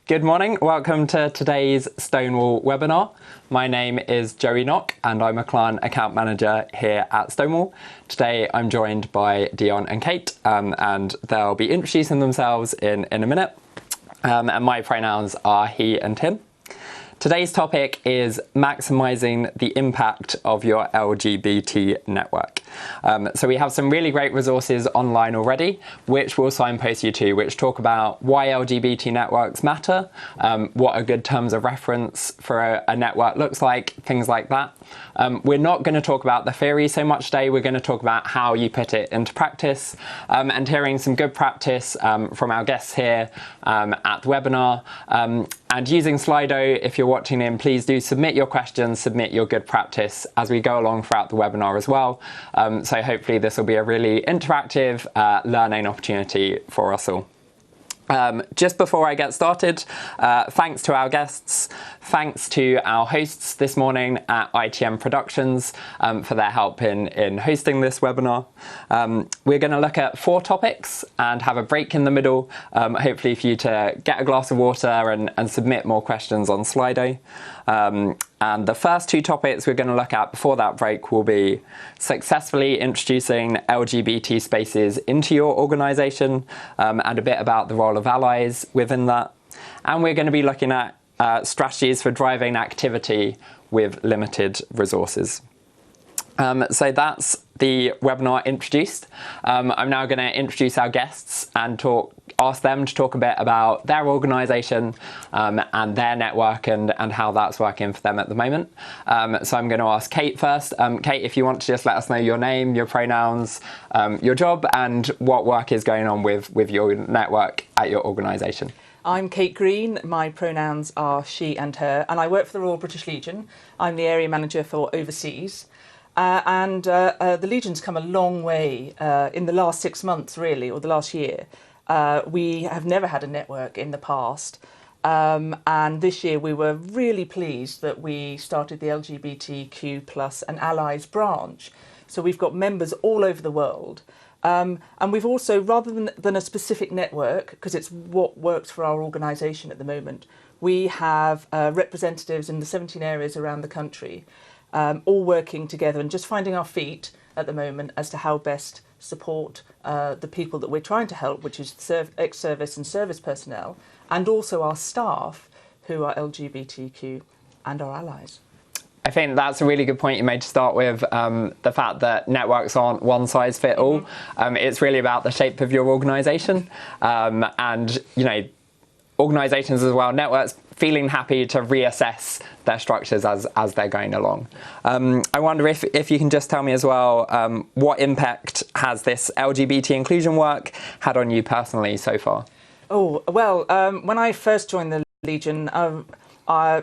Good morning, welcome to today's Stonewall webinar. My name is Joey Knock and I'm a client account manager here at Stonewall. Today I'm joined by Deon and Kate and they'll be introducing themselves in a minute. And my pronouns are he and him. Today's topic is maximising the impact of your LGBT network. So we have some really great resources online already, which we'll signpost you to, which talk about why LGBT networks matter, what are good terms of reference for a network looks like, things like that. We're not going to talk about the theory so much today, we're going to talk about how you put it into practice, and hearing some good practice from our guests here at the webinar. And using Slido, if you're watching in, please do submit your questions, submit your good practice as we go along throughout the webinar as well. So hopefully this will be a really interactive learning opportunity for us all. Just before I get started, thanks to our guests, thanks to our hosts this morning at ITN Productions for their help in hosting this webinar. We're going to look at 4 topics and have a break in the middle, hopefully for you to get a glass of water and submit more questions on Slido. And the first 2 topics we're going to look at before that break will be successfully introducing LGBT spaces into your organisation and a bit about the role of allies within that. And we're going to be looking at strategies for driving activity with limited resources. So that's the webinar introduced. I'm now going to introduce our guests and ask them to talk a bit about their organisation and their network and how that's working for them at the moment. So I'm going to ask Kate first. Kate, if you want to just let us know your name, your pronouns, your job and what work is going on with your network at your organisation. I'm Kate Green, my pronouns are she and her, and I work for the Royal British Legion. I'm the area manager for overseas. The Legion's come a long way in the last 6 months, really, or the last year. We have never had a network in the past, and this year we were really pleased that we started the LGBTQ+ and Allies branch. So we've got members all over the world. And we've also, rather than a specific network, because it's what works for our organisation at the moment, we have representatives in the 17 areas around the country, all working together and just finding our feet at the moment as to how best support the people that we're trying to help, which is ex-service and service personnel, and also our staff who are LGBTQ and our allies. I think that's a really good point you made to start with, the fact that networks aren't one size fit all. It's really about the shape of your organisation and, you know, organisations as well, networks feeling happy to reassess their structures as they're going along. I wonder if you can just tell me as well, what impact has this LGBT inclusion work had on you personally so far? Oh, well, when I first joined the Legion,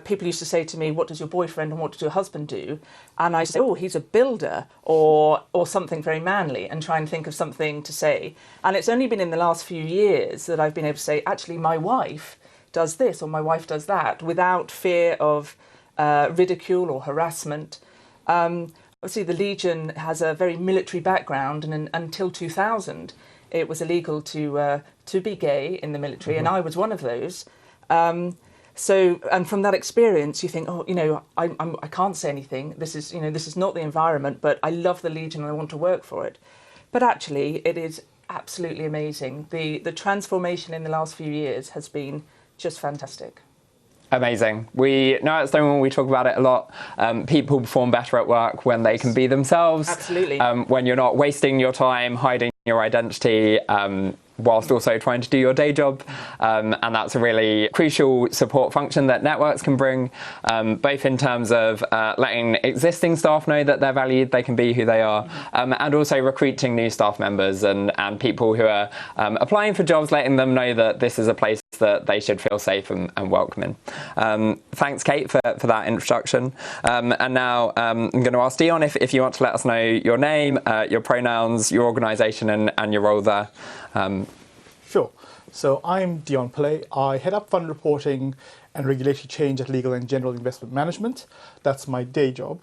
people used to say to me, what does your boyfriend and what does your husband do? And I say, oh, he's a builder or something very manly, and try and think of something to say. And it's only been in the last few years that I've been able to say, actually, my wife does this or my wife does that, without fear of ridicule or harassment. Obviously, the Legion has a very military background, and until 2000, it was illegal to be gay in the military, and I was one of those. So, and from that experience, you think, oh, you know, I can't say anything. This is not the environment, but I love the Legion and I want to work for it. But actually, it is absolutely amazing. The transformation in the last few years has been just fantastic. Amazing. We know at Stonewall we talk about it a lot. People perform better at work when they can be themselves. Absolutely. When you're not wasting your time hiding your identity, whilst also trying to do your day job, and that's a really crucial support function that networks can bring, both in terms of letting existing staff know that they're valued, they can be who they are, and also recruiting new staff members and people who are applying for jobs, letting them know that this is a place that they should feel safe and welcome in. Thanks, Kate, for that introduction. And now I'm going to ask Deon if you want to let us know your name, your pronouns, your organisation and your role there. Sure. So I'm Deon Philly. I head up fund reporting and regulatory change at Legal and General Investment Management. That's my day job.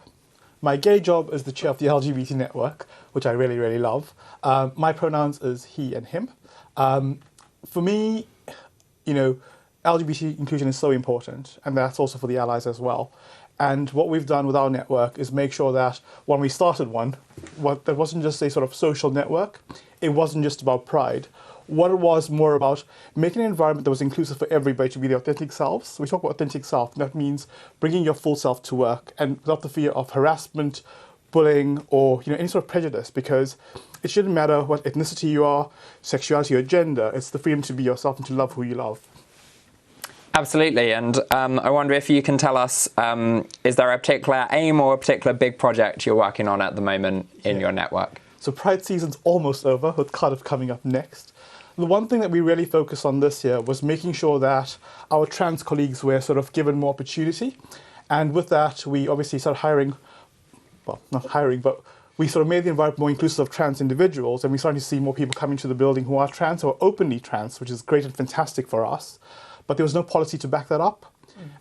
My gay job is the chair of the LGBT Network, which I really, really love. My pronouns is he and him. For me, you know, LGBT inclusion is so important, and that's also for the allies as well. And what we've done with our network is make sure that when we started that wasn't just a sort of social network, it wasn't just about pride. What it was more about making an environment that was inclusive for everybody to be their authentic selves. We talk about authentic self, and that means bringing your full self to work and without the fear of harassment, bullying, or any sort of prejudice, because it shouldn't matter what ethnicity you are, sexuality or gender. It's the freedom to be yourself and to love who you love. Absolutely, and I wonder if you can tell us, is there a particular aim or a particular big project you're working on at the moment in your network? So Pride season's almost over, with Cardiff coming up next. The one thing that we really focused on this year was making sure that our trans colleagues were sort of given more opportunity. And with that, we obviously started hiring, well, not hiring, but we sort of made the environment more inclusive of trans individuals, and we started to see more people coming to the building who are trans or openly trans, which is great and fantastic for us. But there was no policy to back that up.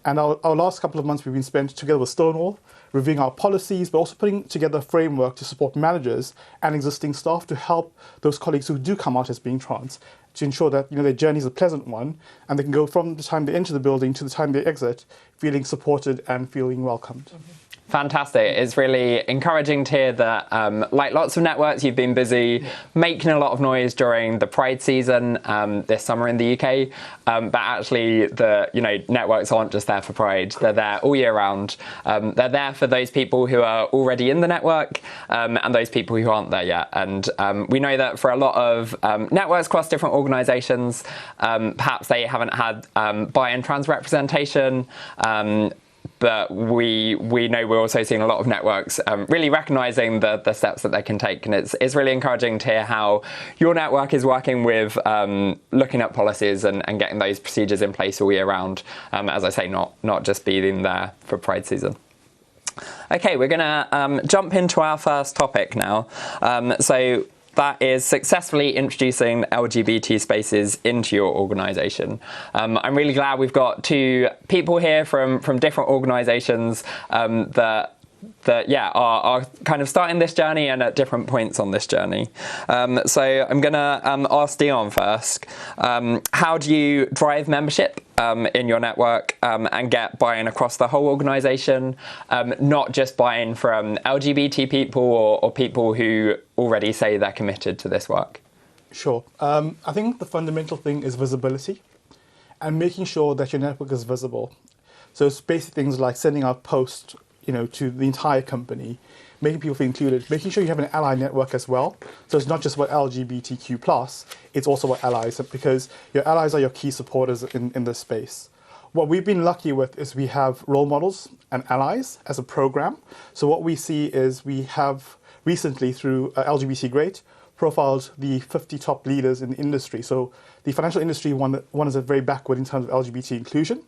And our last couple of months we've been spent together with Stonewall, reviewing our policies, but also putting together a framework to support managers and existing staff to help those colleagues who do come out as being trans, to ensure that their journey is a pleasant one, and they can go from the time they enter the building to the time they exit feeling supported and feeling welcomed. Fantastic. It's really encouraging to hear that, like lots of networks, you've been busy making a lot of noise during the Pride season this summer in the UK, but actually the networks aren't just there for Pride. They're there all year round. They're there for those people who are already in the network and those people who aren't there yet. And we know that for a lot of networks across different organisations, perhaps they haven't had bi and trans representation. But we know we're also seeing a lot of networks really recognising the steps that they can take, and it's really encouraging to hear how your network is working with looking at policies and getting those procedures in place all year round. As I say, not just being there for Pride season. Okay, we're going to jump into our first topic now. So that is successfully introducing LGBT spaces into your organisation. I'm really glad we've got two people here from different organisations that are kind of starting this journey and at different points on this journey. So I'm going to ask Deon first. How do you drive membership in your network and get buy-in across the whole organisation, not just buy-in from LGBT people or people who already say they're committed to this work? Sure. I think the fundamental thing is visibility and making sure that your network is visible. So it's basic things like sending out posts to the entire company, making people feel included, making sure you have an ally network as well. So it's not just about LGBTQ+, it's also about allies, because your allies are your key supporters in this space. What we've been lucky with is we have role models and allies as a program. So what we see is we have recently, through LGBT Great, profiled the 50 top leaders in the industry. So the financial industry one is very backward in terms of LGBT inclusion.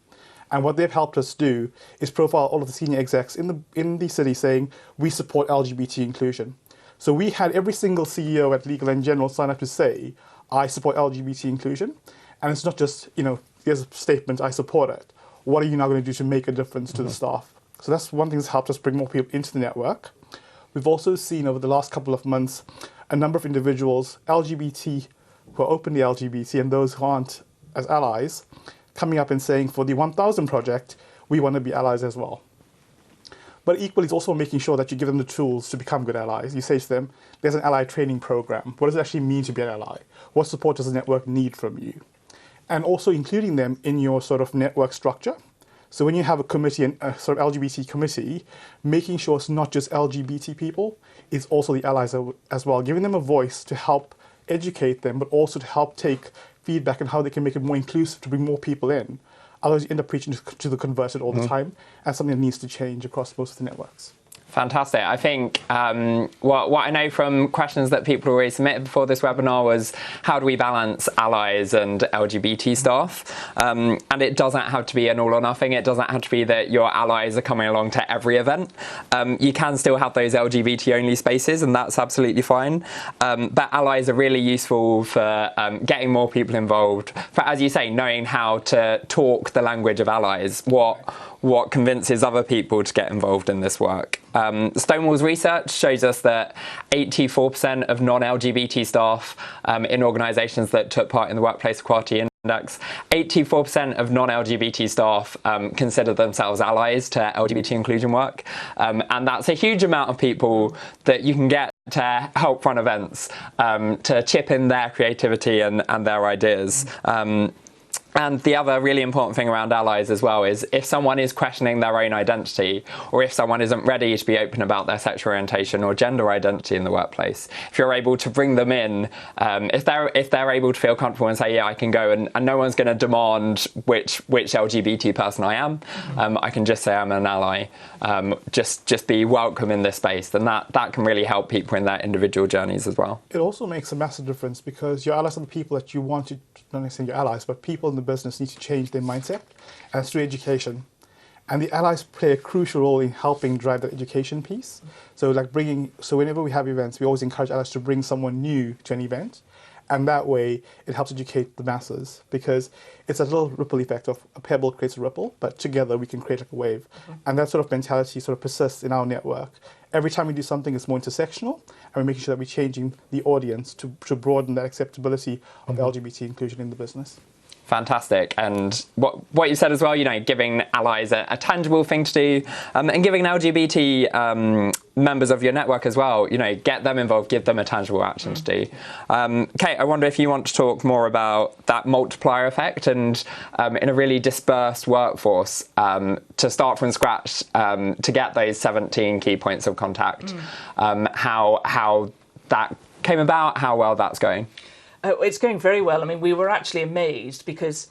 And what they've helped us do is profile all of the senior execs in the city saying, we support LGBT inclusion. So we had every single CEO at Legal & General sign up to say, I support LGBT inclusion. And it's not just, here's a statement, I support it. What are you now going to do to make a difference to the staff? So that's one thing that's helped us bring more people into the network. We've also seen over the last couple of months, a number of individuals, LGBT, who are openly LGBT and those who aren't as allies, coming up and saying, for the 1000 project, we want to be allies as well. But equally, it's also making sure that you give them the tools to become good allies. You say to them, there's an ally training program. What does it actually mean to be an ally? What support does the network need from you? And also including them in your sort of network structure. So when you have a committee, a sort of LGBT committee, making sure it's not just LGBT people, it's also the allies as well, giving them a voice to help educate them, but also to help take feedback on how they can make it more inclusive to bring more people in. Otherwise, you end up preaching to the converted all the time, and something that needs to change across most of the networks. Fantastic. I think what I know from questions that people already submitted before this webinar was, how do we balance allies and LGBT staff? And it doesn't have to be an all or nothing. It doesn't have to be that your allies are coming along to every event. You can still have those LGBT only spaces, and that's absolutely fine. But allies are really useful for getting more people involved, for, as you say, knowing how to talk the language of allies, what convinces other people to get involved in this work. Stonewall's research shows us that 84% of non-LGBT staff in organisations that took part in the workplace equality Index, 84% of non-LGBT staff consider themselves allies to LGBT inclusion work, and that's a huge amount of people that you can get to help run events, to chip in their creativity and their ideas. And the other really important thing around allies as well is if someone is questioning their own identity, or if someone isn't ready to be open about their sexual orientation or gender identity in the workplace, if you're able to bring them in, if they're able to feel comfortable and say, yeah, I can go, and no one's going to demand which LGBT person I am, I can just say I'm an ally, just be welcome in this space, then that can really help people in their individual journeys as well. It also makes a massive difference because your allies are the people that you want to, not necessarily your allies, but people in the business need to change their mindset, and it's through education. And the allies play a crucial role in helping drive that education piece. So whenever we have events, we always encourage allies to bring someone new to an event, and that way it helps educate the masses, because it's a little ripple effect of a pebble creates a ripple, but together we can create like a wave. And that sort of mentality sort of persists in our network. Every time we do something, it's more intersectional, and we're making sure that we're changing the audience to broaden that acceptability of LGBT inclusion in the business. Fantastic. And what you said as well, giving allies a tangible thing to do, and giving LGBT members of your network as well, get them involved, give them a tangible action to do. Kate, I wonder if you want to talk more about that multiplier effect and in a really dispersed workforce, to start from scratch, to get those 17 key points of contact, how that came about, how well that's going. It's going very well. I mean, we were actually amazed because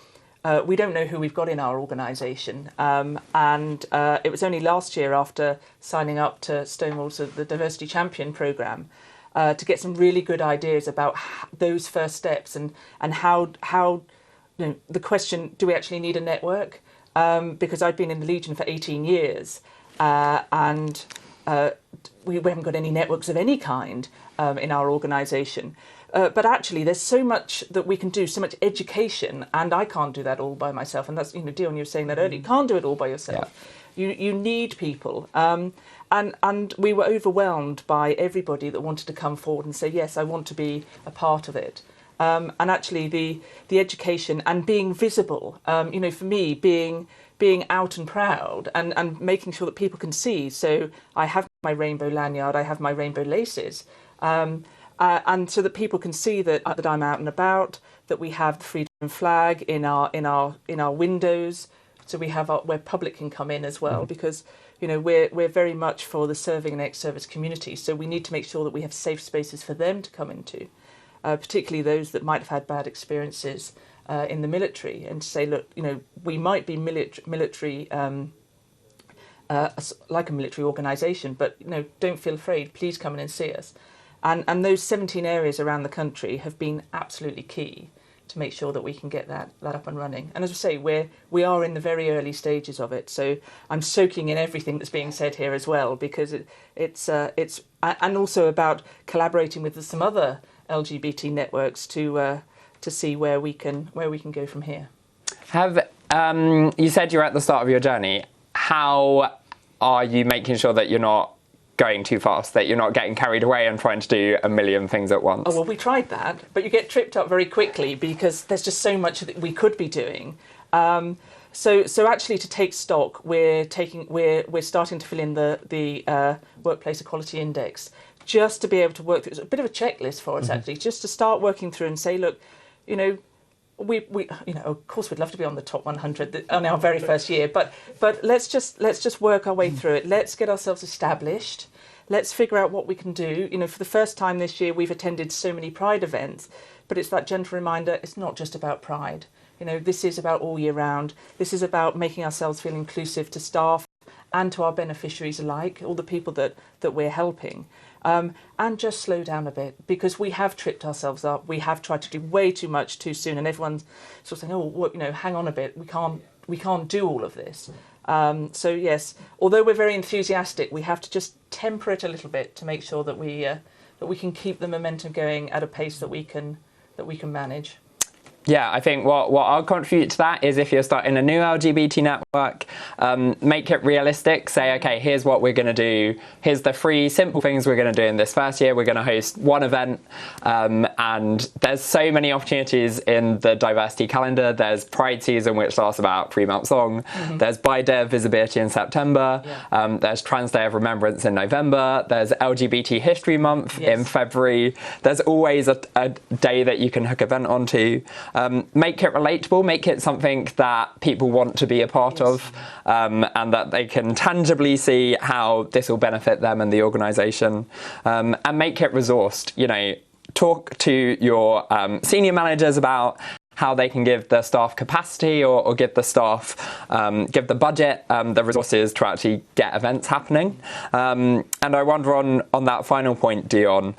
we don't know who we've got in our organisation. And it was only last year, after signing up to Stonewall's the Diversity Champion programme, to get some really good ideas about those first steps and how the question, do we actually need a network? Because I've been in the Legion for 18 years and we haven't got any networks of any kind in our organisation. But actually, there's so much that we can do, so much education, and I can't do that all by myself. And that's, Deon, you were saying that earlier, you can't do it all by yourself. Yeah. You need people. And we were overwhelmed by everybody that wanted to come forward and say, yes, I want to be a part of it. And actually, the education and being visible, for me, being out and proud and making sure that people can see. So I have my rainbow lanyard, I have my rainbow laces. And so that people can see that I'm out and about, that we have the freedom flag in our windows, so we have where public can come in as well, because we're very much for the serving and ex-service community, so we need to make sure that we have safe spaces for them to come into, particularly those that might have had bad experiences in the military, and to say, look, we might be military. Like a military organisation, but don't feel afraid. Please come in and see us. And those 17 areas around the country have been absolutely key to make sure that we can get that up and running. And as I say, we are in the very early stages of it. So I'm soaking in everything that's being said here as well, because it's and also about collaborating with some other LGBT networks to see where we can go from here. You said you're at the start of your journey. How are you making sure that you're not going too fast, that you're not getting carried away and trying to do a million things at once? Oh, well, we tried that, but you get tripped up very quickly because there's just so much that we could be doing. So actually, to take stock, we're starting to fill in the Workplace Equality Index, just to be able to work through. It's a bit of a checklist for us, actually, just to start working through and say, look, we of course we'd love to be on the top 100 on our very first year, but let's just work our way through it. Let's get ourselves established. Let's figure out what we can do. For the first time this year, we've attended so many Pride events, but it's that gentle reminder, it's not just about Pride. This is about all year round. This is about making ourselves feel inclusive to staff and to our beneficiaries alike, all the people that we're helping. And just slow down a bit, because we have tripped ourselves up. We have tried to do way too much too soon, and everyone's sort of saying, "Oh, hang on a bit. We can't do all of this." So yes, although we're very enthusiastic, we have to just temper it a little bit to make sure that we can keep the momentum going at a pace that we can manage. Yeah, I think what I'll contribute to that is, if you're starting a new LGBT network, make it realistic. Say, okay, here's what we're going to do. Here's the 3 simple things we're going to do in this first year. We're going to host one event, and and there's so many opportunities in the diversity calendar. There's Pride season, which lasts about 3 months long. There's BiDev visibility in September. There's Trans Day of Remembrance in November. There's LGBT History Month in February. There's always a day that you can hook event onto. Make it relatable, make it something that people want to be a part of, and that they can tangibly see how this will benefit them and the organisation, and make it resourced. You know, talk to your senior managers about how they can give the staff capacity or give the staff, give the budget, the resources to actually get events happening. And I wonder on that final point, Deon,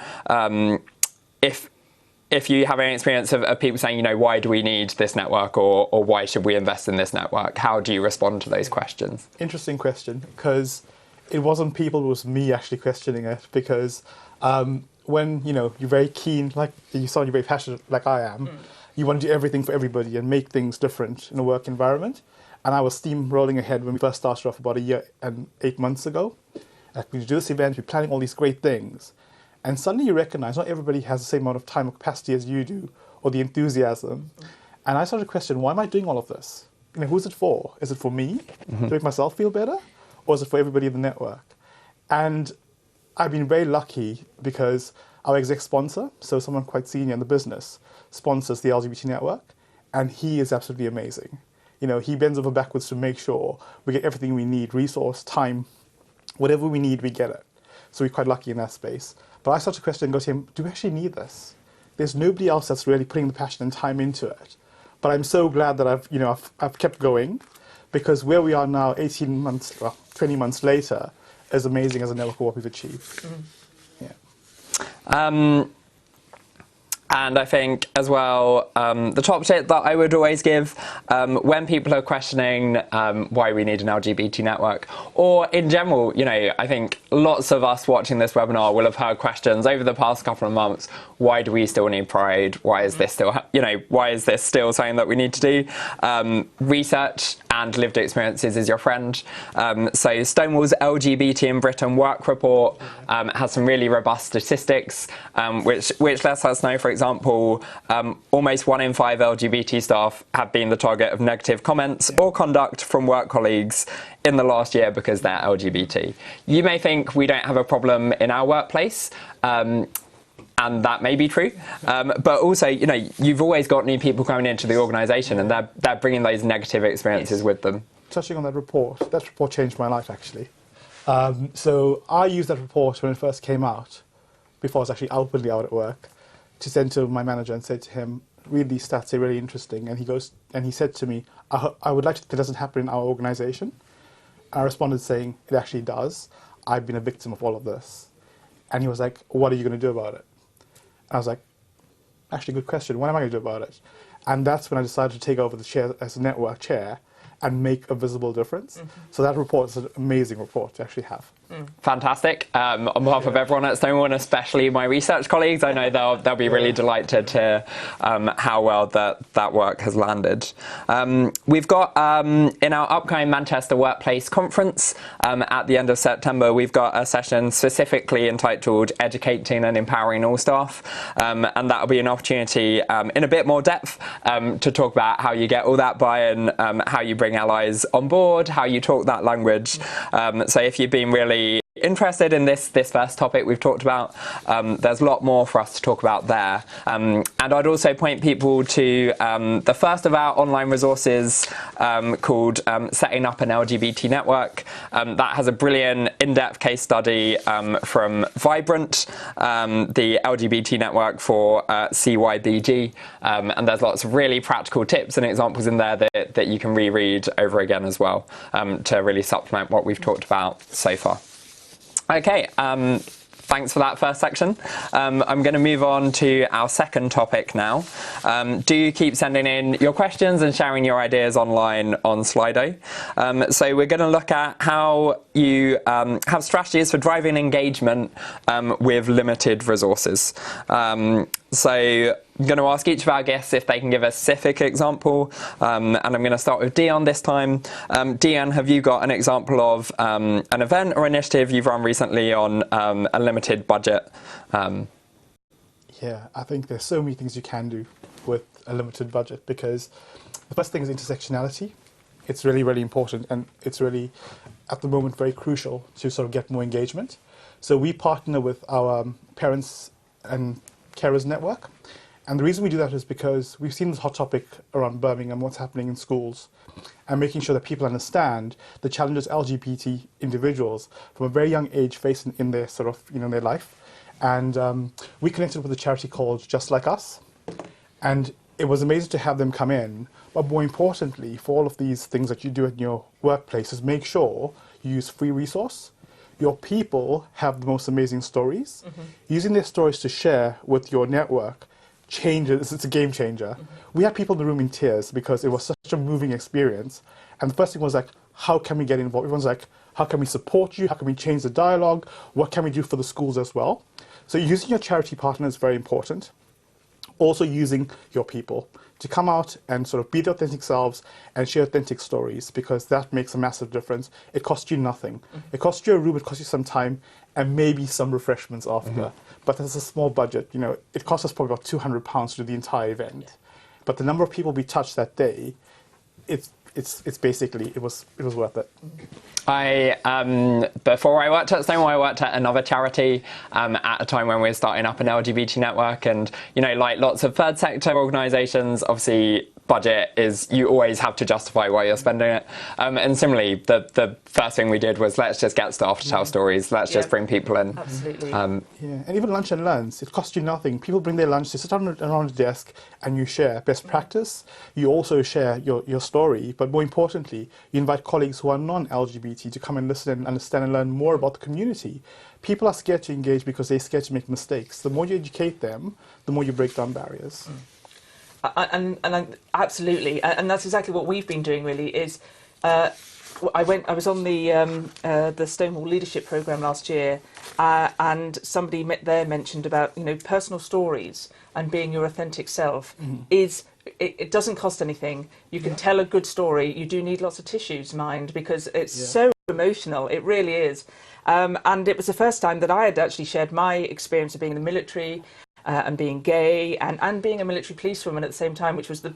if you have any experience of people saying, you know, why do we need this network, or why should we invest in this network? How do you respond to those questions? Interesting question, because it wasn't people, it was me actually questioning it, because when, you know, you're very keen, like you saw, you're very passionate like I am, you want to do everything for everybody and make things different in a work environment. And I was steamrolling ahead when we first started off about 1 year and 8 months ago. Like, we do this event, we're planning all these great things. And suddenly you recognize not everybody has the same amount of time or capacity as you do, or the enthusiasm. And I started to question, why am I doing all of this? You know, who's it for? Is it for me to make myself feel better? Or is it for everybody in the network? And I've been very lucky because our exec sponsor, so someone quite senior in the business, sponsors the LGBT network, and he is absolutely amazing. You know, he bends over backwards to make sure we get everything we need, resource, time, whatever we need, we get it. So we're quite lucky in that space. But I started to question and go to him, do we actually need this? There's nobody else that's really putting the passion and time into it. But I'm so glad that I've kept going, because where we are now, 18 months, well, 20 months later, is amazing as a network of what we've achieved. Yeah. And I think as well, the top tip that I would always give when people are questioning why we need an LGBT network, or in general, you know, I think lots of us watching this webinar will have heard questions over the past couple of months. Why do we still need Pride? Why is this still, you know, why is this still something that we need to do? Research and lived experiences is your friend. So Stonewall's LGBT in Britain work report has some really robust statistics, which lets us know, for example, almost 1 in 5 LGBT staff have been the target of negative comments or conduct from work colleagues in the last year because they're LGBT. You may think we don't have a problem in our workplace, and that may be true, but also, you know, you've always got new people coming into the organisation, and they're bringing those negative experiences with them. Touching on that report changed my life, actually. So I used that report when it first came out, before I was actually outwardly out at work, to send to my manager and say to him, read these stats, they're really interesting. And he said to me, I would like to think it doesn't happen in our organisation. I responded saying, it actually does. I've been a victim of all of this. And he was like, what are you going to do about it? I was like, actually, good question. What am I going to do about it? And that's when I decided to take over the chair as a network chair and make a visible difference. So that report is an amazing report to actually have. Fantastic. On behalf of everyone at Stonewall, and especially my research colleagues, I know they'll be really delighted to how well that work has landed. We've got in our upcoming Manchester Workplace Conference at the end of September, we've got a session specifically entitled Educating and Empowering All Staff, and that'll be an opportunity in a bit more depth to talk about how you get all that buy-in, how you bring allies on board, how you talk that language. So if you've been really interested in this first topic we've talked about, there's a lot more for us to talk about there. And I'd also point people to the first of our online resources called Setting Up an LGBT Network. That has a brilliant in-depth case study from Vibrant, the LGBT network for CYBG, and there's lots of really practical tips and examples in there that you can reread over again as well, to really supplement what we've talked about so far. Okay, thanks for that first section. I'm going to move on to our second topic now. Do keep sending in your questions and sharing your ideas online on Slido. So we're going to look at how you have strategies for driving engagement with limited resources. So I'm going to ask each of our guests if they can give a specific example, and I'm going to start with Deon this time. Deon, have you got an example of an event or initiative you've run recently on a limited budget? Yeah, I think there's so many things you can do with a limited budget, because the first thing is intersectionality. It's really, really important, and it's really, at the moment, very crucial to sort of get more engagement. So we partner with our parents and carers network, and the reason we do that is because we've seen this hot topic around Birmingham, what's happening in schools, and making sure that people understand the challenges LGBT individuals from a very young age face in their sort of, in their life. And we connected with a charity called Just Like Us, and it was amazing to have them come in. But more importantly, for all of these things that you do in your workplace, is make sure you use free resource. Your people have the most amazing stories. Using their stories to share with your network changes, it's a game changer. We had people in the room in tears because it was such a moving experience. And the first thing was like, how can we get involved? Everyone's like, how can we support you? How can we change the dialogue? What can we do for the schools as well? So using your charity partner is very important. Also using your people to come out and sort of be their authentic selves and share authentic stories, because that makes a massive difference. It costs you nothing. It costs you a room, it costs you some time, and maybe some refreshments after. But there's a small budget. It costs us probably about £200 to do the entire event. But the number of people we touched that day, it's basically, it was worth it. Before I worked at Stonewall, I worked at another charity at a time when we were starting up an LGBT network, and like lots of third sector organisations, obviously budget is, you always have to justify why you're spending it. And similarly, the first thing we did was, let's just get staff to tell stories. Let's just bring people in. Absolutely. And even lunch and learns, it costs you nothing. People bring their lunch, they sit around a desk, and you share best practice. You also share your story, but more importantly, you invite colleagues who are non-LGBT to come and listen and understand and learn more about the community. People are scared to engage because they're scared to make mistakes. The more you educate them, the more you break down barriers. And absolutely, and that's exactly what we've been doing. Really, is I was on the Stonewall Leadership Programme last year, and somebody there mentioned about personal stories and being your authentic self. It doesn't cost anything. You can tell a good story. You do need lots of tissues, mind, because it's so emotional. It really is. And it was the first time that I had actually shared my experience of being in the military. And being gay and being a military policewoman at the same time, which was the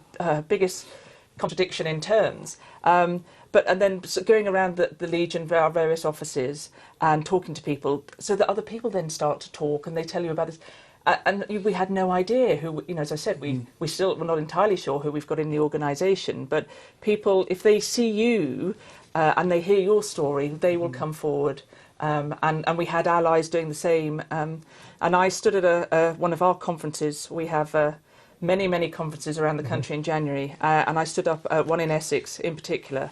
biggest contradiction in terms. And then going around the Legion, our various offices, and talking to people, so that other people then start to talk and they tell you about this. And we had no idea who, as I said, we're not entirely sure who we've got in the organisation, but people, if they see you and they hear your story, they will come forward. And we had allies doing the same. And I stood at one of our conferences. We have many conferences around the country in January, and I stood up at one in Essex in particular,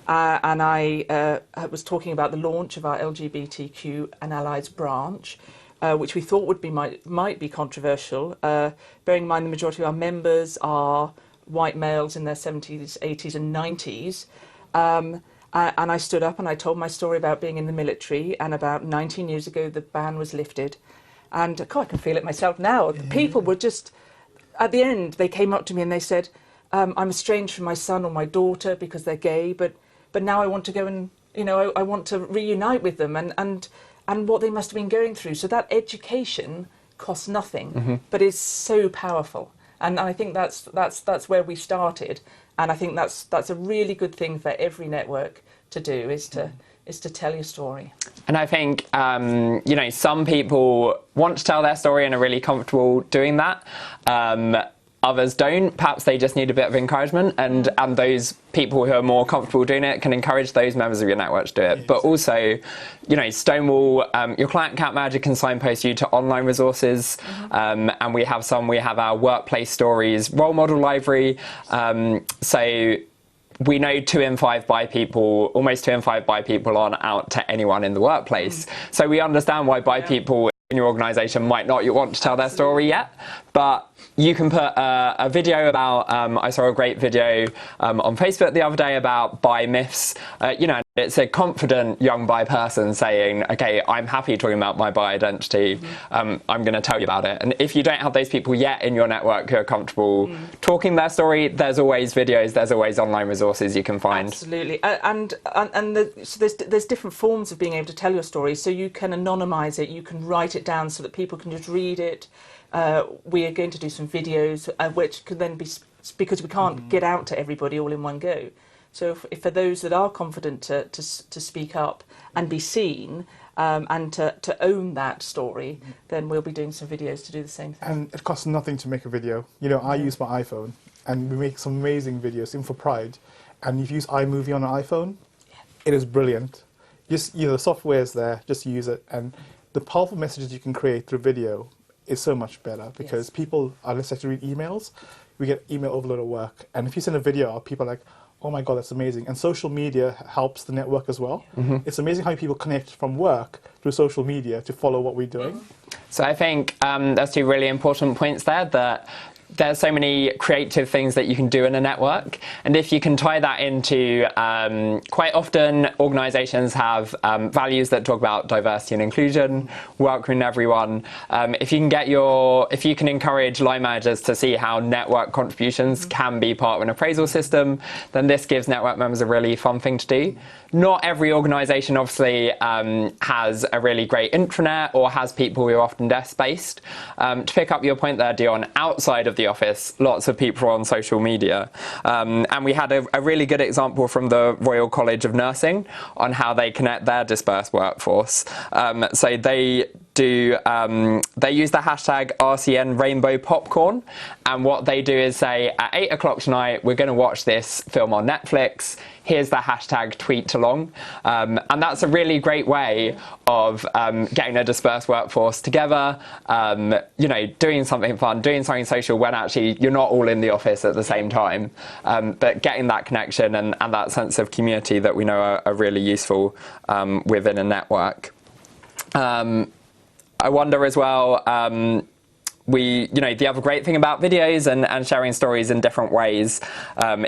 and I was talking about the launch of our LGBTQ and Allies branch, which we thought might be controversial, bearing in mind the majority of our members are white males in their 70s, 80s and 90s. And I stood up and I told my story about being in the military, and about 19 years ago the ban was lifted. And God, I can feel it myself now. The people were just, at the end, they came up to me and they said, I'm estranged from my son or my daughter because they're gay, but now I want to go and, I want to reunite with them and what they must have been going through. So that education costs nothing, but is so powerful. And I think that's where we started. And I think that's a really good thing for every network to do, is to tell your story. And I think, some people want to tell their story and are really comfortable doing that. Others don't. Perhaps they just need a bit of encouragement, and those people who are more comfortable doing it can encourage those members of your network to do it. But also, Stonewall, your client account manager can signpost you to online resources, and we have our workplace stories role model library. So we know almost 2 in 5 bi people aren't out to anyone in the workplace. So we understand why bi people in your organisation might not want to tell their story yet, but you can put a video about, I saw a great video on Facebook the other day about bi myths, and it's a confident young bi person saying, okay, I'm happy talking about my bi identity. I'm going to tell you about it. And if you don't have those people yet in your network who are comfortable talking their story, there's always videos, there's always online resources you can find. Absolutely. So there's different forms of being able to tell your story. So you can anonymise it, you can write it down so that people can just read it. We are going to do some videos, which could then be, because we can't get out to everybody all in one go. So if for those that are confident to speak up and be seen and to own that story, then we'll be doing some videos to do the same thing. And it costs nothing to make a video. You know, I use my iPhone and we make some amazing videos, even for Pride. And if you use iMovie on an iPhone, it is brilliant. Just, you know, the software is there, just use it. And the powerful messages you can create through video is so much better because people are less likely to read emails. We get email overload at work. And if you send a video out, people are like, oh my God, that's amazing. And social media helps the network as well. It's amazing how people connect from work through social media to follow what we're doing. So I think there's two really important points there, that there's so many creative things that you can do in a network, and if you can tie that into, quite often organisations have values that talk about diversity and inclusion, welcoming everyone. If you can encourage line managers to see how network contributions can be part of an appraisal system, then this gives network members a really fun thing to do. Not every organisation obviously has a really great intranet or has people who are often desk-based. To pick up your point there, Deon, outside of the office, lots of people are on social media. And we had a really good example from the Royal College of Nursing on how they connect their dispersed workforce. So they use the hashtag RCN Rainbow Popcorn, and what they do is say, at 8 o'clock tonight, we're going to watch this film on Netflix. Here's the hashtag tweet along. And that's a really great way of getting a dispersed workforce together, you know, doing something fun, doing something social when actually you're not all in the office at the same time. But getting that connection and that sense of community that we know are really useful within a network. I wonder as well, the other great thing about videos and sharing stories in different ways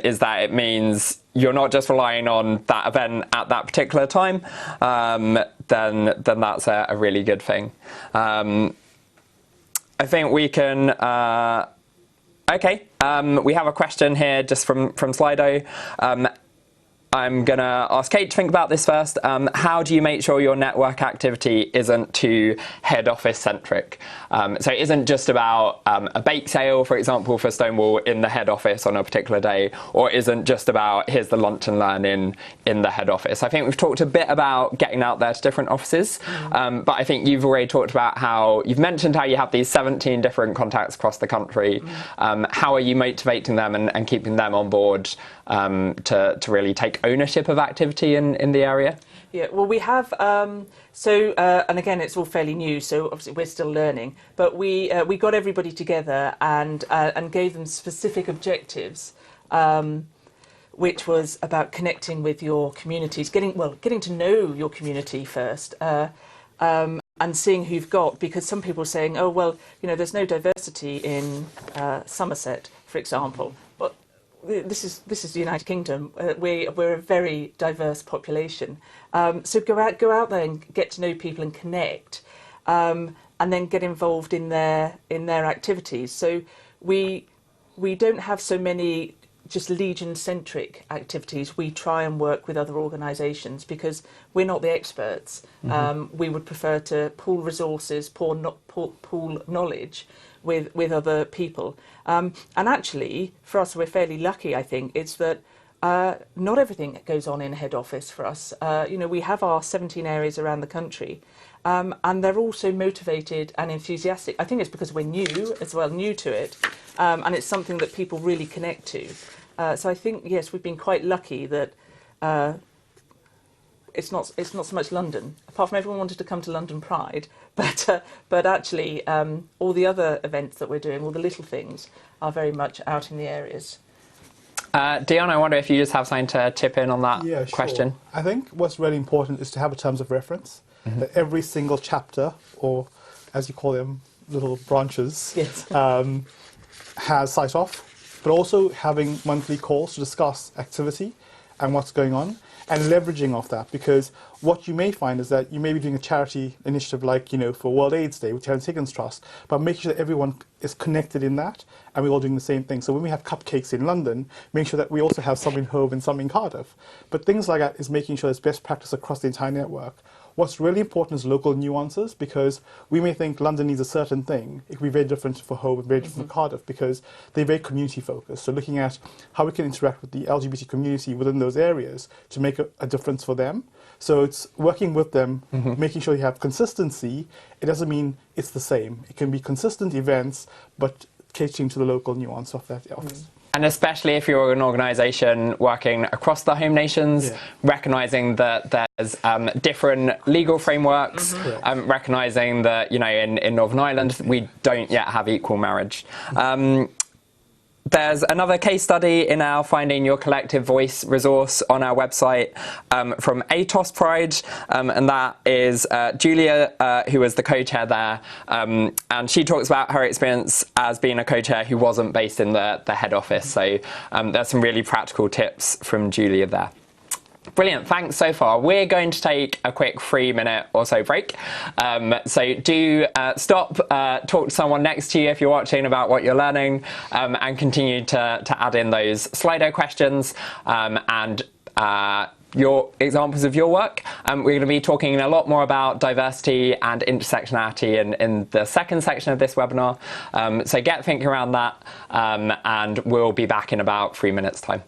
is that it means you're not just relying on that event at that particular time, then that's a really good thing. I think we can, we have a question here just from Slido. I'm going to ask Kate to think about this first. How do you make sure your network activity isn't too head office centric? So it isn't just about a bake sale, for example, for Stonewall in the head office on a particular day, or isn't just about here's the lunch and learn in the head office. I think we've talked a bit about getting out there to different offices, but I think you've already talked about how you've mentioned how you have these 17 different contacts across the country. How are you motivating them and keeping them on board to really take ownership of activity in the area? Yeah, well, we have, and again, it's all fairly new, so obviously we're still learning, but we got everybody together and gave them specific objectives, which was about connecting with your communities, getting to know your community first, and seeing who you've got, because some people are saying, oh, well, you know, there's no diversity in Somerset, for example. But this is the United Kingdom. We're a very diverse population. So go out there and get to know people and connect, and then get involved in their activities. So we don't have so many just Legion-centric activities. We try and work with other organisations because we're not the experts. We would prefer to pool resources, pool knowledge with other people. And actually, for us, we're fairly lucky, I think. It's that not everything goes on in head office for us. We have our 17 areas around the country, and they're also motivated and enthusiastic. I think it's because we're new to it, and it's something that people really connect to. So I think, yes, we've been quite lucky that it's not so much London, apart from everyone wanted to come to London Pride, but actually all the other events that we're doing, all the little things, are very much out in the areas. Deon, I wonder if you just have something to chip in on that question. Sure. I think what's really important is to have a terms of reference, that every single chapter, or as you call them, little branches, yes. Has sign-off, but also having monthly calls to discuss activity and what's going on. and leveraging off that, because what you may find is that you may be doing a charity initiative like, for World AIDS Day with Terence Higgins Trust, but making sure that everyone is connected in that and we're all doing the same thing. So when we have cupcakes in London, make sure that we also have some in Hove and some in Cardiff. But things like that is making sure there's best practice across the entire network. What's really important is local nuances, because we may think London needs a certain thing. It can be very different for Hove and very different for Cardiff, because they're very community focused. So looking at how we can interact with the LGBT community within those areas to make a difference for them. So it's working with them, making sure you have consistency. It doesn't mean it's the same. It can be consistent events, but catering to the local nuance of that office. And especially if you're an organisation working across the home nations, recognising that there's different legal frameworks, recognising that, in Northern Ireland, we don't yet have equal marriage. There's another case study in our Finding Your Collective Voice resource on our website from ATOS Pride, and that is Julia, who was the co-chair there, and she talks about her experience as being a co-chair who wasn't based in the head office. So there's some really practical tips from Julia there. Brilliant, thanks so far. We're going to take a quick 3-minute or so break. So do stop, talk to someone next to you if you're watching about what you're learning, and continue to add in those Slido questions and your examples of your work. We're going to be talking a lot more about diversity and intersectionality in the second section of this webinar. So get thinking around that, and we'll be back in about 3 minutes' time.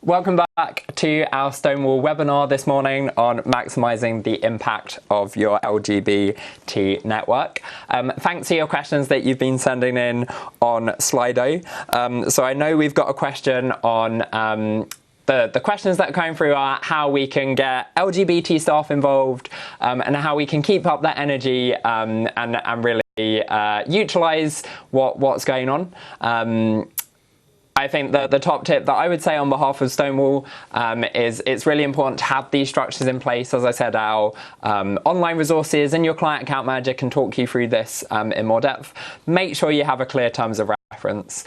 Welcome back to our Stonewall webinar this morning on maximising the impact of your LGBT network. Thanks for your questions that you've been sending in on Slido. So I know we've got a question on the questions that are coming through are how we can get LGBT staff involved and how we can keep up that energy and really utilise what's going on. I think that the top tip that I would say on behalf of Stonewall is it's really important to have these structures in place. As I said, our online resources and your client account manager can talk you through this in more depth. Make sure you have a clear terms of reference.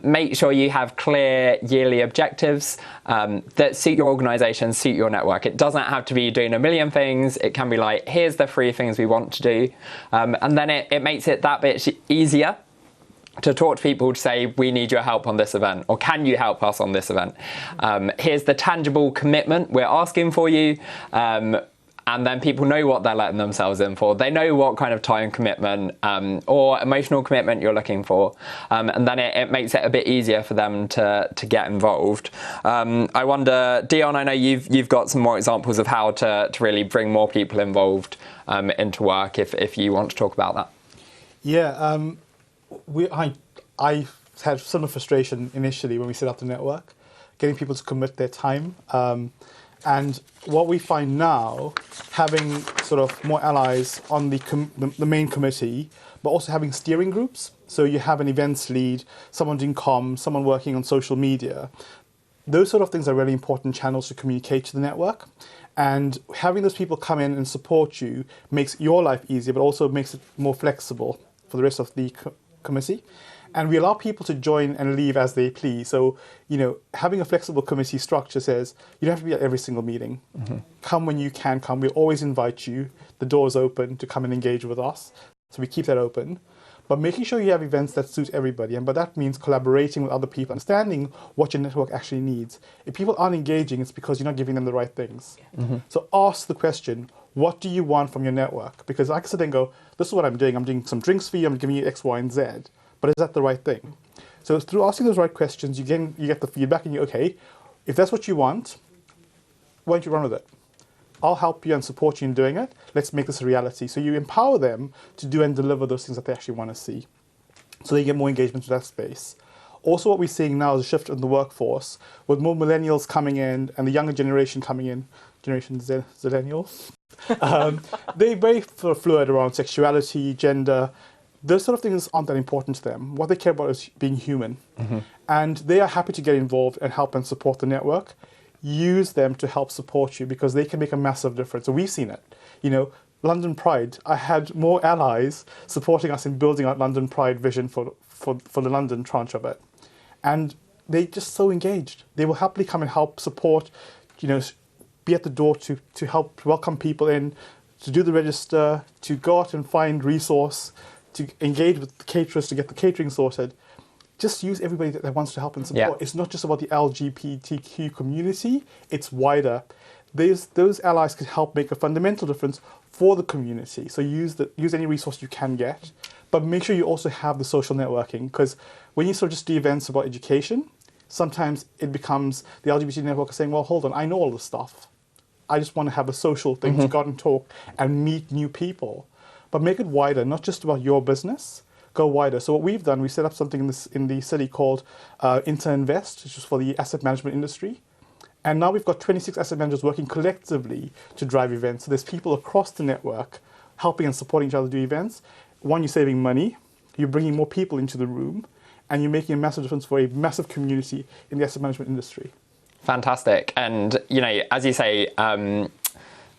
Make sure you have clear yearly objectives that suit your organisation, suit your network. It doesn't have to be doing a million things. It can be like, here's the 3 things we want to do. And then it makes it that bit easier to talk to people to say, we need your help on this event, or can you help us on this event? Here's the tangible commitment we're asking for you. And then people know what they're letting themselves in for. They know what kind of time commitment or emotional commitment you're looking for. And then it makes it a bit easier for them to get involved. I wonder, Deon, I know you've got some more examples of how to really bring more people involved into work if you want to talk about that. Yeah. I had similar frustration initially when we set up the network, getting people to commit their time. And what we find now, having sort of more allies on the main committee, but also having steering groups. So you have an events lead, someone doing comms, someone working on social media. Those sort of things are really important channels to communicate to the network. And having those people come in and support you makes your life easier, but also makes it more flexible for the rest of the committee. And we allow people to join and leave as they please. So, having a flexible committee structure says you don't have to be at every single meeting. Mm-hmm. Come when you can come. We'll always invite you. The door's open to come and engage with us. So we keep that open. But making sure you have events that suit everybody. And by that means collaborating with other people, understanding what your network actually needs. If people aren't engaging, it's because you're not giving them the right things. Mm-hmm. So ask the question, what do you want from your network? Because I can sit there and go, this is what I'm doing. I'm doing some drinks for you. I'm giving you X, Y, and Z. But is that the right thing? So through asking those right questions, you get the feedback and okay, if that's what you want, why don't you run with it? I'll help you and support you in doing it. Let's make this a reality. So you empower them to do and deliver those things that they actually want to see. So they get more engagement to that space. Also, what we're seeing now is a shift in the workforce with more millennials coming in and the younger generation coming in, Generation Zillennials. They're very fluid around sexuality, gender. Those sort of things aren't that important to them. What they care about is being human. Mm-hmm. And they are happy to get involved and help and support the network. Use them to help support you because they can make a massive difference. So we've seen it. London Pride, I had more allies supporting us in building out London Pride vision for the London tranche of it. And they're just so engaged. They will happily come and help support, be at the door to help welcome people in, to do the register, to go out and find resource, to engage with the caterers to get the catering sorted. Just use everybody that wants to help and support. Yeah. It's not just about the LGBTQ community, it's wider. Those allies can help make a fundamental difference for the community. So use any resource you can get, but make sure you also have the social networking, because when you sort of just do events about education, sometimes it becomes the LGBT network saying, well, hold on, I know all this stuff. I just want to have a social thing to go out and talk and meet new people. But make it wider, not just about your business, go wider. So what we've done, we set up something in the city called Interinvest, which is for the asset management industry. And now we've got 26 asset managers working collectively to drive events. So there's people across the network helping and supporting each other do events. One, you're saving money, you're bringing more people into the room, and you're making a massive difference for a massive community in the asset management industry. Fantastic. And, as you say,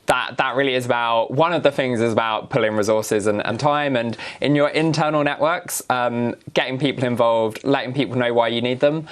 that really is about, one of the things is about pulling resources and time, and in your internal networks, getting people involved, letting people know why you need them,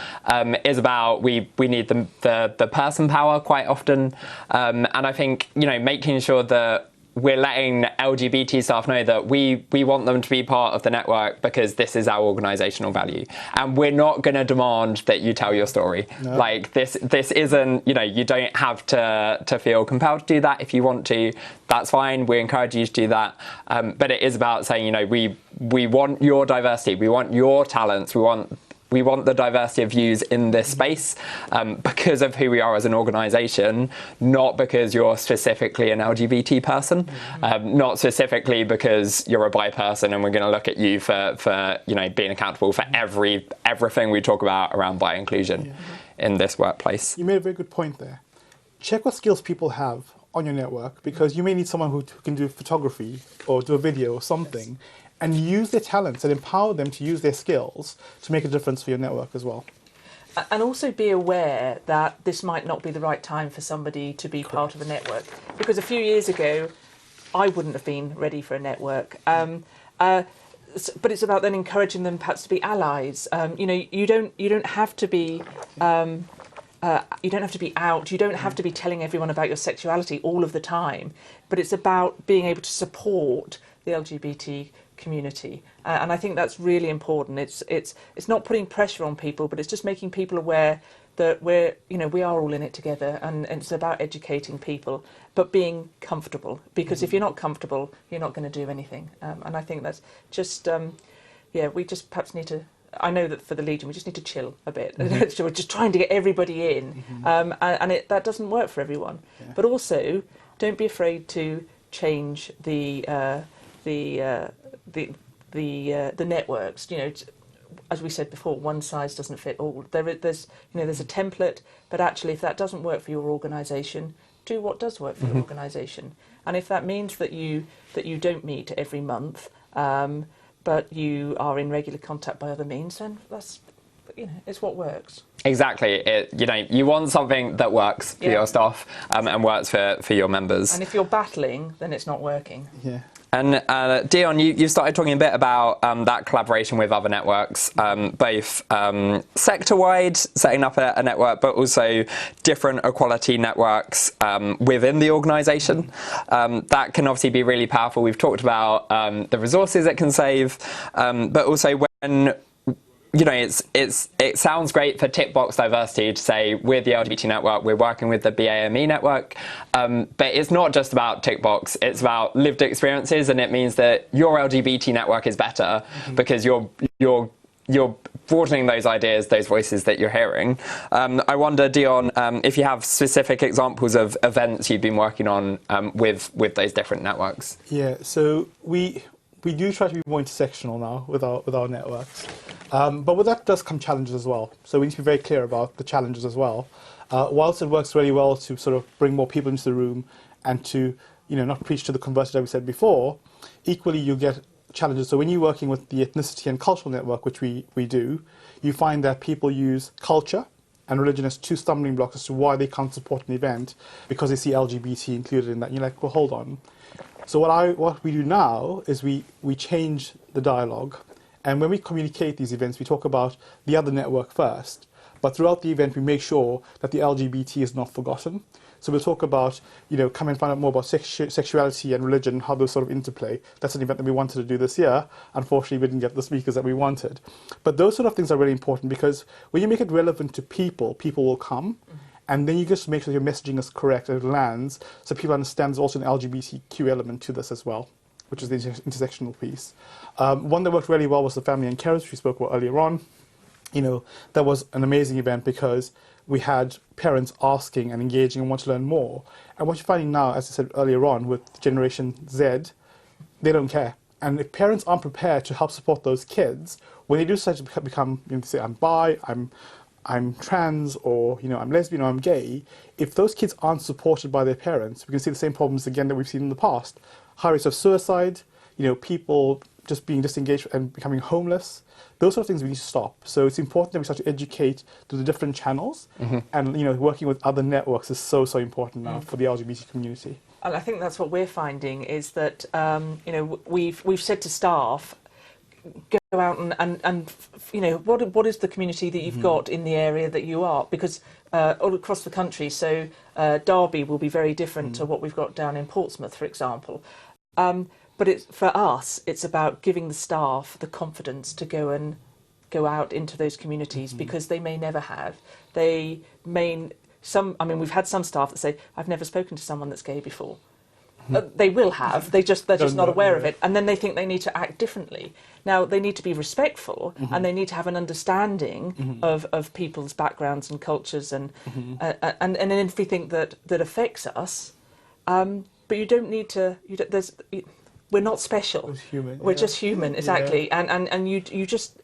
is about, we need the person power quite often. And I think, making sure that we're letting LGBT staff know that we want them to be part of the network because this is our organisational value, and we're not going to demand that you tell your story. No. Like this isn't, you don't have to feel compelled to do that. If you want to, that's fine. We encourage you to do that. But it is about saying, we want your diversity, we want your talents, we want the diversity of views in this space because of who we are as an organisation, not because you're specifically an LGBT person, not specifically because you're a bi person and we're going to look at you for being accountable for everything we talk about around bi inclusion in this workplace. You made a very good point there. Check what skills people have on your network, because you may need someone who can do photography or do a video or something, and use their talents and empower them to use their skills to make a difference for your network as well. And also be aware that this might not be the right time for somebody to be part of a network. Because a few years ago, I wouldn't have been ready for a network. But it's about then encouraging them perhaps to be allies. You don't have to be... you don't have to be out, you don't have to be telling everyone about your sexuality all of the time, but it's about being able to support the LGBT community, and I think that's really important. It's not putting pressure on people, but it's just making people aware that we are all in it together, and it's about educating people, but being comfortable, because if you're not comfortable, you're not going to do anything. And I think that's just we just perhaps need to. I know that for the Legion, we just need to chill a bit. So we're just trying to get everybody in, and that doesn't work for everyone. Yeah. But also, don't be afraid to change the networks. As we said before, one size doesn't fit all. There's a template, but actually, if that doesn't work for your organisation, do what does work for your organisation. And if that means that you don't meet every month, but you are in regular contact by other means, then that's, it's what works. Exactly. You want something that works for your staff and works for your members. And if you're battling, then it's not working. Yeah. And Deon, you started talking a bit about that collaboration with other networks, both sector-wide, setting up a network, but also different equality networks within the organisation. That can obviously be really powerful. We've talked about the resources it can save, but also when it sounds great for tick box diversity to say we're the LGBT network, we're working with the BAME network, but it's not just about tick box, it's about lived experiences, and it means that your LGBT network is better because you're broadening those ideas, those voices that you're hearing. I wonder, Deon, if you have specific examples of events you've been working on with those different networks. Yeah, so we do try to be more intersectional now with our networks. But with that does come challenges as well. So we need to be very clear about the challenges as well. Whilst it works really well to sort of bring more people into the room and to, not preach to the converted, as we said before, equally you get challenges. So when you're working with the ethnicity and cultural network, which we do, you find that people use culture and religion as two stumbling blocks as to why they can't support an event because they see LGBT included in that. And you're like, well, hold on. So what we do now is we change the dialogue. And when we communicate these events, we talk about the other network first. But throughout the event, we make sure that the LGBT is not forgotten. So we'll talk about, come and find out more about sexuality and religion, how those sort of interplay. That's an event that we wanted to do this year. Unfortunately, we didn't get the speakers that we wanted. But those sort of things are really important because when you make it relevant to people, people will come. And then you just make sure your messaging is correct and it lands so people understand there's also an LGBTQ element to this as well, which is the intersectional piece. One that worked really well was the family and carers, which we spoke about earlier on. That was an amazing event because we had parents asking and engaging and want to learn more. And what you're finding now, as I said earlier on, with Generation Z, they don't care. And if parents aren't prepared to help support those kids, when they do decide to become, say, I'm bi, I'm trans, or I'm lesbian, or I'm gay, if those kids aren't supported by their parents, we can see the same problems again that we've seen in the past. High rates of suicide, people just being disengaged and becoming homeless. Those sort of things we need to stop. So it's important that we start to educate through the different channels, and working with other networks is so important now for the LGBT community. And I think that's what we're finding is that we've said to staff, go out and you know, what is the community that you've got in the area that you are, because all across the country, so Derby will be very different to what we've got down in Portsmouth, for example. But for us, it's about giving the staff the confidence to go out into those communities, because they may never have. They may, I mean, we've had some staff that say, I've never spoken to someone that's gay before. They will have, they're just not aware of it, and then they think they need to act differently. Now, they need to be respectful, and they need to have an understanding of people's backgrounds and cultures and everything that affects us. But you don't need to, we're not special. We're just human, exactly. Yeah. And you just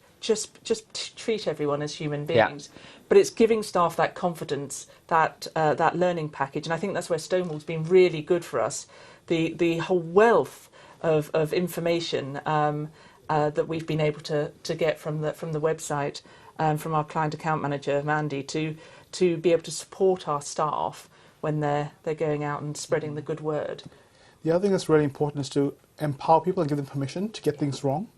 treat everyone as human beings. Yeah. But it's giving staff that confidence, that learning package, and I think that's where Stonewall's been really good for us. The whole wealth of information that we've been able to get from the website, from our client account manager Mandy, to be able to support our staff when they're going out and spreading the good word. The other thing that's really important is to empower people and give them permission to get things wrong.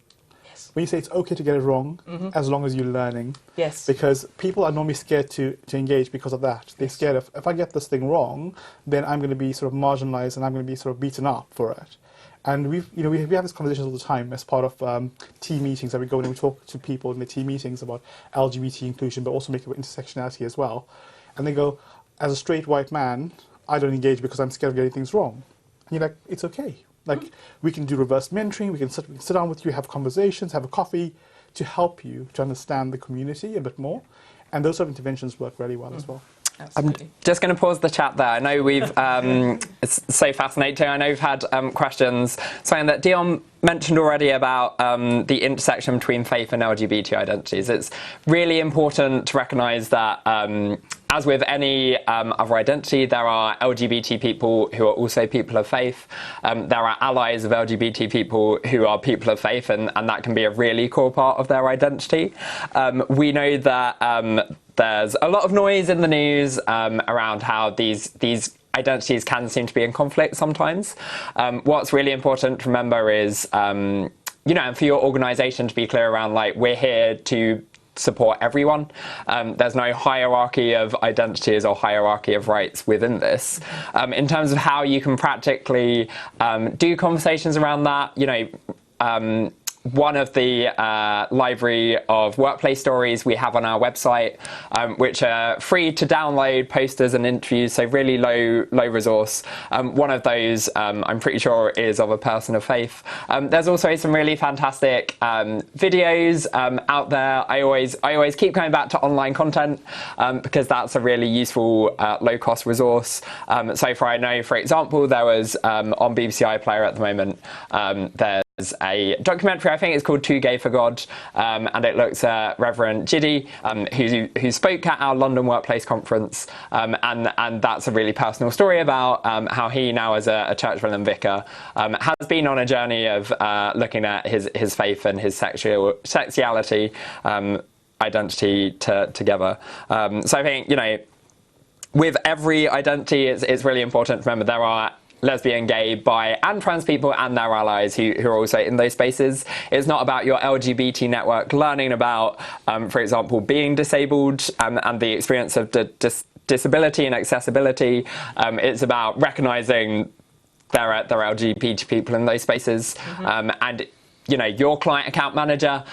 Yes. When you say it's okay to get it wrong, as long as you're learning. Yes. Because people are normally scared to engage because of that. They're scared of, if I get this thing wrong, then I'm going to be sort of marginalised and I'm going to be sort of beaten up for it. And we have this conversation all the time as part of team meetings that we go in and we talk to people in the team meetings about LGBT inclusion, but also make about intersectionality as well. And they go, as a straight white man, I don't engage because I'm scared of getting things wrong. And you're like, it's okay. Like, we can do reverse mentoring, we can sit down with you, have conversations, have a coffee to help you to understand the community a bit more. And those sort of interventions work really well as well. Absolutely. I'm just going to pause the chat there. I know we've, it's so fascinating. I know we've had questions saying that Deon mentioned already about the intersection between faith and LGBT identities. It's really important to recognise that as with any other identity, there are LGBT people who are also people of faith. There are allies of LGBT people who are people of faith, and that can be a really core part of their identity. We know that there's a lot of noise in the news around how these identities can seem to be in conflict sometimes. What's really important to remember is, and for your organisation to be clear around, like, we're here to support everyone. There's no hierarchy of identities or hierarchy of rights within this. In terms of how you can practically do conversations around that, one of the library of workplace stories we have on our website, which are free to download, posters and interviews, so really low resource. One of those, I'm pretty sure, is of a person of faith. There's also some really fantastic videos out there. I always keep going back to online content because that's a really useful low-cost resource. So far, I know, for example, there was on BBC iPlayer at the moment, there's a documentary, I think it's called Too Gay for God, and it looks at Reverend Jiddy, who spoke at our London Workplace Conference, and that's a really personal story about how he now, as a church villain vicar, has been on a journey of looking at his faith and his sexuality identity together. So I think, with every identity, it's really important to remember there are lesbian, gay, bi and trans people and their allies who are also in those spaces. It's not about your LGBT network learning about, for example, being disabled and the experience of disability and accessibility. It's about recognising there are LGBT people in those spaces, and your client account manager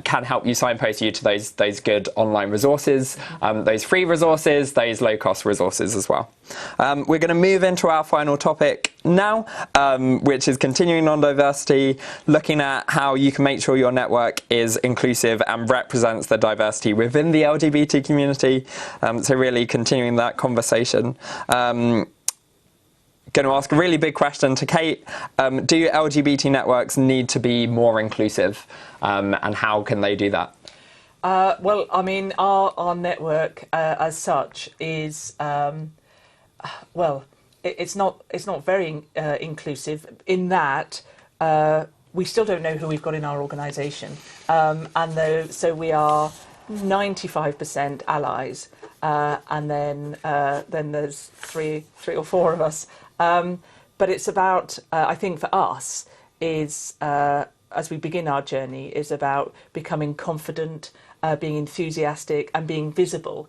can help you signpost you to those good online resources, those free resources, those low-cost resources as well. We're going to move into our final topic now, which is continuing non-diversity, looking at how you can make sure your network is inclusive and represents the diversity within the LGBT community. So really continuing that conversation. Going to ask a really big question to Kate. Do LGBT networks need to be more inclusive, and how can they do that? Well, I mean, our network as such is, it's not very inclusive in that we still don't know who we've got in our organisation, so we are 95% allies, and then there's three or four of us. But it's about, I think for us, is as we begin our journey, is about becoming confident, being enthusiastic and being visible,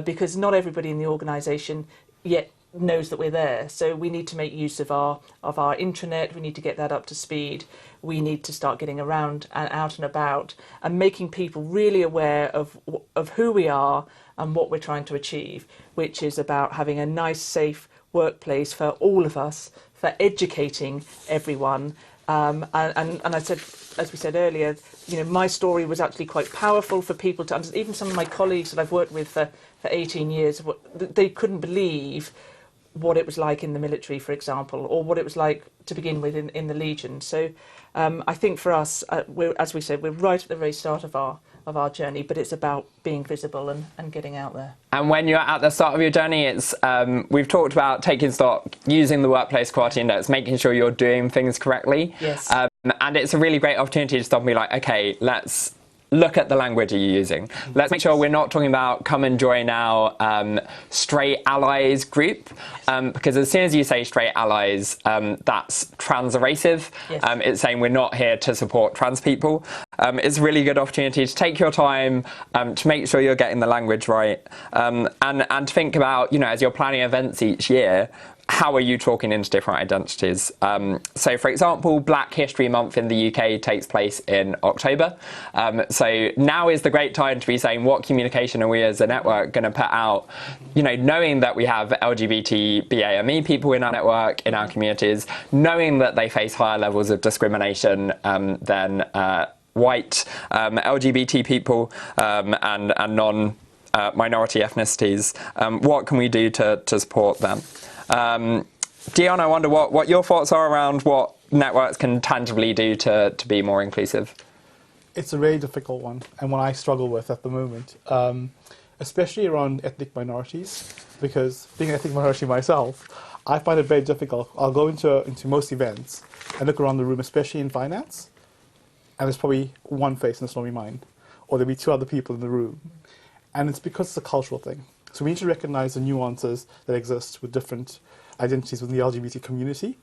because not everybody in the organisation yet knows that we're there. So we need to make use of our intranet. We need to get that up to speed. We need to start getting around and out and about and making people really aware of who we are and what we're trying to achieve, which is about having a nice, safe workplace for all of us, for educating everyone. And I said, as we said earlier, my story was actually quite powerful for people to understand. Even some of my colleagues that I've worked with for 18 years, they couldn't believe what it was like in the military, for example, or what it was like to begin with in the Legion. So I think for us, as we said, we're right at the very start of our journey, but it's about being visible and getting out there. And when you're at the start of your journey, it's we've talked about taking stock, using the Workplace Quality Index, making sure you're doing things correctly. Yes. And it's a really great opportunity to stop and be like, okay, let's look at the language you're using. Let's make sure we're not talking about come and join our straight allies group, because as soon as you say straight allies, that's trans erasive. Yes. It's saying we're not here to support trans people. It's a really good opportunity to take your time to make sure you're getting the language right, and to think about, as you're planning events each year, how are you talking into different identities? So, for example, Black History Month in the UK takes place in October. So now is the great time to be saying, what communication are we as a network going to put out? Knowing that we have LGBT BAME people in our network, in our communities, knowing that they face higher levels of discrimination than white LGBT people and non-minority ethnicities. What can we do to support them? Deon, I wonder what your thoughts are around what networks can tangibly do to be more inclusive. It's a really difficult one, and one I struggle with at the moment, especially around ethnic minorities, because being an ethnic minority myself, I find it very difficult. I'll go into most events and look around the room, especially in finance, and there's probably one face and it's normally mine, or there'll be two other people in the room, and it's because it's a cultural thing. So we need to recognize the nuances that exist with different identities within the LGBT community,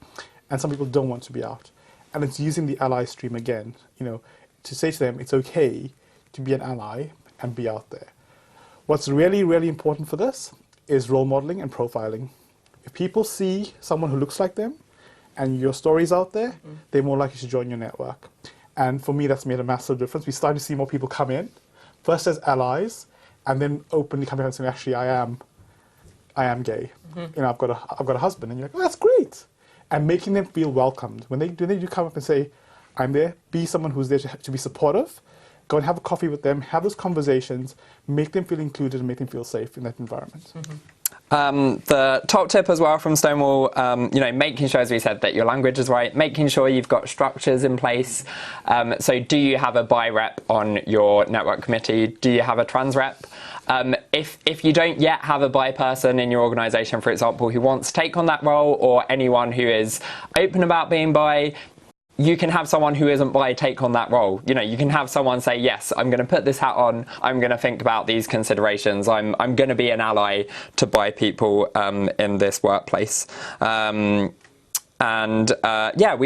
and some people don't want to be out. And it's using the ally stream again, to say to them it's okay to be an ally and be out there. What's really, really important for this is role modeling and profiling. If people see someone who looks like them and your story's out there, they're more likely to join your network. And for me, that's made a massive difference. We started to see more people come in, first as allies, and then openly coming out and saying, actually, I am gay. I've got a husband. And you're like, oh, that's great. And making them feel welcomed. When they do come up and say, I'm there, be someone who's there to be supportive, go and have a coffee with them, have those conversations, make them feel included and make them feel safe in that environment. The top tip as well from Stonewall, making sure, as we said, that your language is right, making sure you've got structures in place. So do you have a bi rep on your network committee? Do you have a trans rep? If you don't yet have a bi person in your organisation, for example, who wants to take on that role, or anyone who is open about being bi, you can have someone who isn't bi take on that role. You can have someone say, yes, I'm going to put this hat on, I'm going to think about these considerations, I'm going to be an ally to bi people in this workplace. We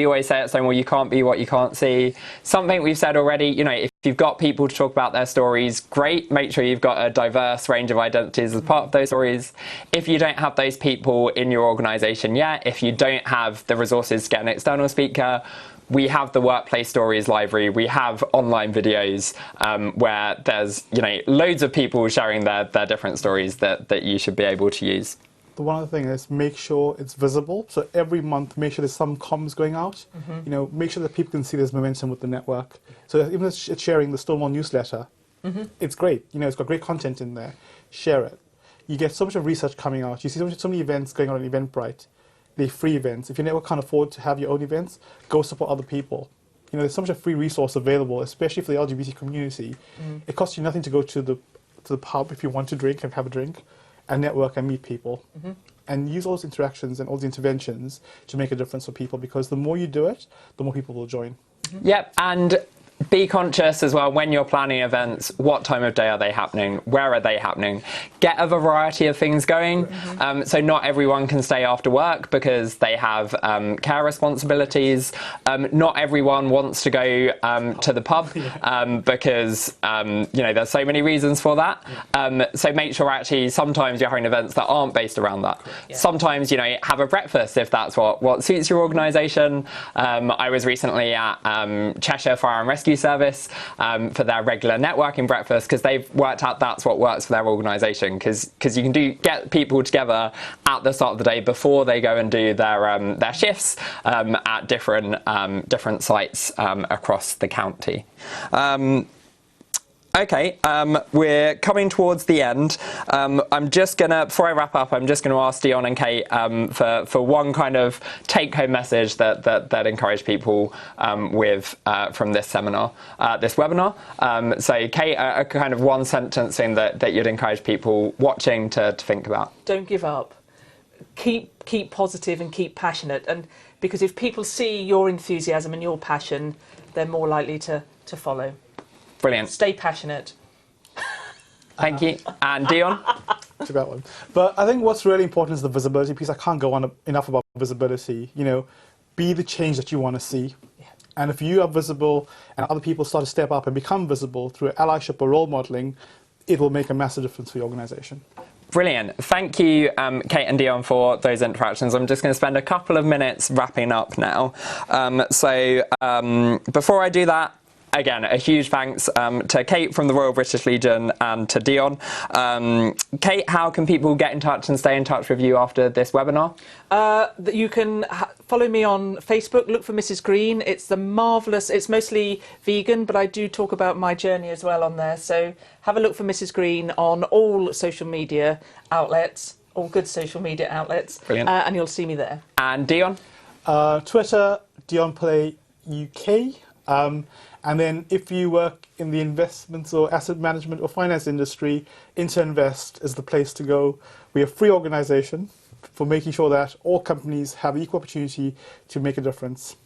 always say at Stonewall, you can't be what you can't see. Something we've said already, if you've got people to talk about their stories, great, make sure you've got a diverse range of identities as part of those stories. If you don't have those people in your organisation yet, if you don't have the resources to get an external speaker, we have the Workplace Stories library. We have online videos where there's loads of people sharing their different stories that you should be able to use. The one other thing is make sure it's visible. So every month, make sure there's some comms going out. Make sure that people can see there's momentum with the network. So even if it's sharing the Stonewall newsletter, it's great. It's got great content in there. Share it. You get so much of research coming out. You see so many events going on Eventbrite. They're free events. If your network can't afford to have your own events, go support other people. There's so much of free resource available, especially for the LGBT community. It costs you nothing to go to the pub if you want to drink and have a drink, and network and meet people, and use all those interactions and all the interventions to make a difference for people, because the more you do it, the more people will join. Yep, and be conscious as well when you're planning events. What time of day are they happening? Where are they happening? Get a variety of things going. So not everyone can stay after work because they have care responsibilities. Not everyone wants to go to the pub because there's so many reasons for that. So make sure actually sometimes you're having events that aren't based around that. Sometimes have a breakfast if that's what suits your organisation. I was recently at Cheshire Fire and Rescue Service for their regular networking breakfast because they've worked out that's what works for their organisation, because you can get people together at the start of the day before they go and do their shifts at different sites across the county. Okay, we're coming towards the end. Before I wrap up, I'm just going to ask Deon and Kate for one kind of take-home message that encourage people from this seminar, this webinar. So Kate, a kind of one sentence thing that you'd encourage people watching to think about. Don't give up. Keep positive and keep passionate, and because if people see your enthusiasm and your passion, they're more likely to follow. Brilliant. Stay passionate. Thank you. And Deon? Took that one. But I think what's really important is the visibility piece. I can't go on enough about visibility. Be the change that you want to see. Yeah. And if you are visible and other people start to step up and become visible through allyship or role modeling, it will make a massive difference for your organisation. Brilliant. Thank you, Kate and Deon, for those interactions. I'm just going to spend a couple of minutes wrapping up now. Before I do that, again, a huge thanks to Kate from the Royal British Legion and to Deon. Kate, how can people get in touch and stay in touch with you after this webinar? You can follow me on Facebook, look for Mrs. Green. It's it's mostly vegan, but I do talk about my journey as well on there. So have a look for Mrs. Green on all social media outlets, all good social media outlets. Brilliant. And you'll see me there. And Deon? Twitter, Deon Philly UK. And then if you work in the investments or asset management or finance industry, Interinvest is the place to go. We're a free organisation for making sure that all companies have equal opportunity to make a difference.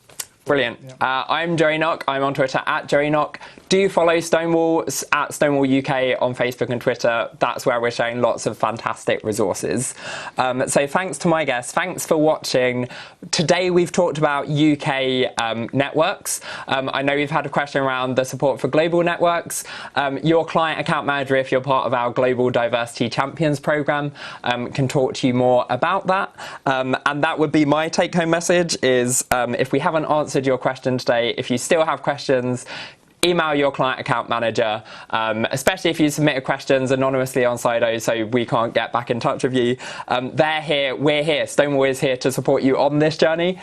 Brilliant. Yeah. I'm Joey Knock. I'm on Twitter at Joey Knock. Do follow Stonewall at Stonewall UK on Facebook and Twitter. That's where we're sharing lots of fantastic resources. So thanks to my guests. Thanks for watching. Today we've talked about UK networks. I know we've had a question around the support for global networks. Your client account manager, if you're part of our Global Diversity Champions program, can talk to you more about that. And that would be my take-home message is if we haven't answered your question today, if you still have questions, email your client account manager, especially if you submitted questions anonymously on Slido so we can't get back in touch with you. They're here, we're here, Stonewall is here to support you on this journey,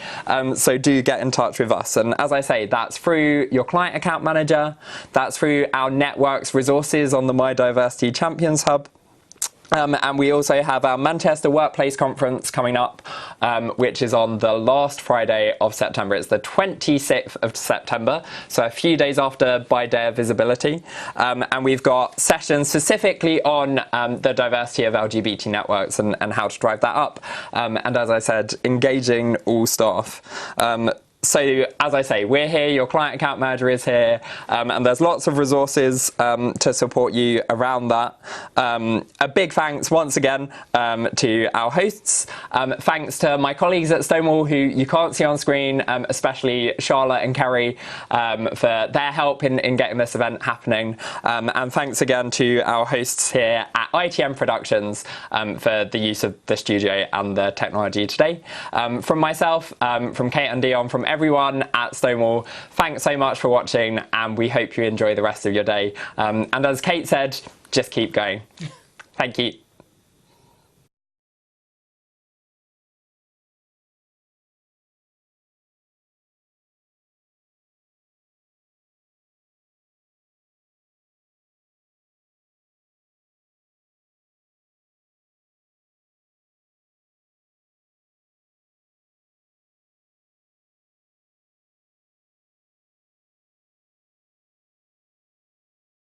so do get in touch with us. And as I say, that's through your client account manager, that's through our network's resources on the My Diversity Champions Hub. And we also have our Manchester Workplace Conference coming up, which is on the last Friday of September. It's the 26th of September, so a few days after By Day of Visibility. And we've got sessions specifically on the diversity of LGBT networks and how to drive that up. And as I said, engaging all staff. So, as I say, we're here, your client account manager is here, and there's lots of resources to support you around that. A big thanks once again to our hosts. Thanks to my colleagues at Stonewall who you can't see on screen, especially Charlotte and Kerry for their help in getting this event happening. And thanks again to our hosts here at ITN Productions for the use of the studio and the technology today. From myself, from Kate and Deon, from everyone at Stonewall, thanks so much for watching, and we hope you enjoy the rest of your day. And as Kate said, just keep going. Thank you.